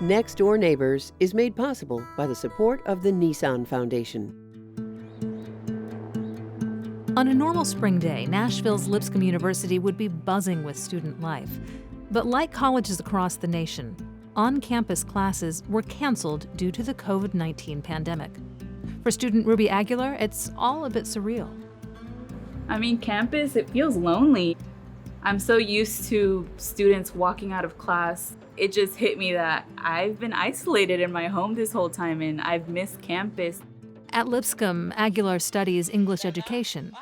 Next Door Neighbors is made possible by the support of the Nissan Foundation. On a normal spring day, Nashville's Lipscomb University would be buzzing with student life. But like colleges across the nation, on-campus classes were canceled due to the COVID-19 pandemic. For student Ruby Aguilar, it's all a bit surreal. Campus, it feels lonely. I'm so used to students walking out of class. It just hit me that I've been isolated in my home this whole time and I've missed campus. At Lipscomb, Aguilar studies English education.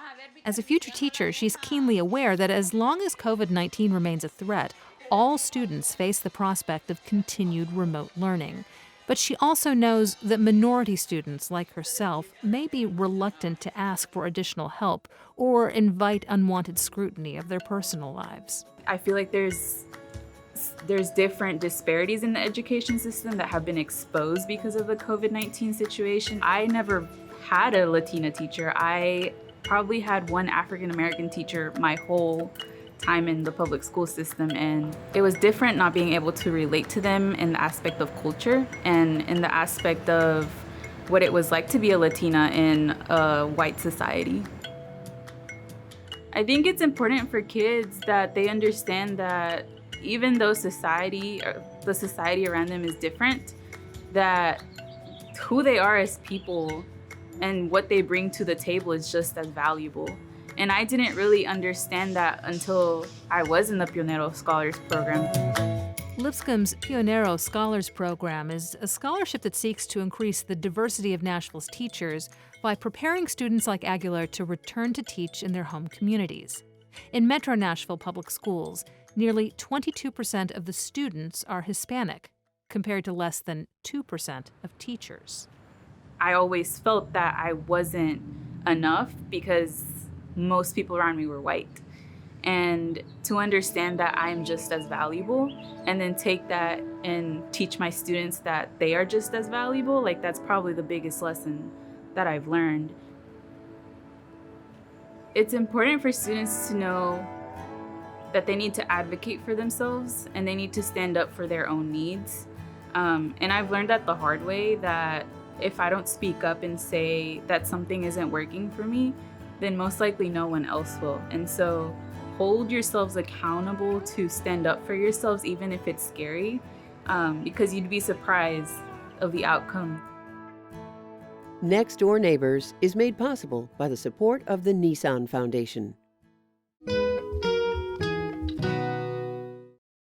As a future teacher, she's keenly aware that as long as COVID-19 remains a threat, all students face the prospect of continued remote learning. But she also knows that minority students like herself may be reluctant to ask for additional help or invite unwanted scrutiny of their personal lives. I feel like there's different disparities in the education system that have been exposed because of the COVID-19 situation. I never had a Latina teacher. I probably had one African American teacher my whole time in the public school system, and it was different not being able to relate to them in the aspect of culture and in the aspect of what it was like to be a Latina in a white society. I think it's important for kids that they understand that even though the society around them is different, that who they are as people and what they bring to the table is just as valuable. And I didn't really understand that until I was in the Pionero Scholars Program. Lipscomb's Pionero Scholars Program is a scholarship that seeks to increase the diversity of Nashville's teachers by preparing students like Aguilar to return to teach in their home communities. In Metro Nashville public schools, nearly 22% of the students are Hispanic, compared to less than 2% of teachers. I always felt that I wasn't enough because most people around me were white. And to understand that I'm just as valuable and then take that and teach my students that they are just as valuable, that's probably the biggest lesson that I've learned. It's important for students to know that they need to advocate for themselves and they need to stand up for their own needs. And I've learned that the hard way, that if I don't speak up and say that something isn't working for me, then most likely no one else will. And so hold yourselves accountable to stand up for yourselves, even if it's scary, because you'd be surprised of the outcome. Next Door Neighbors is made possible by the support of the Nissan Foundation.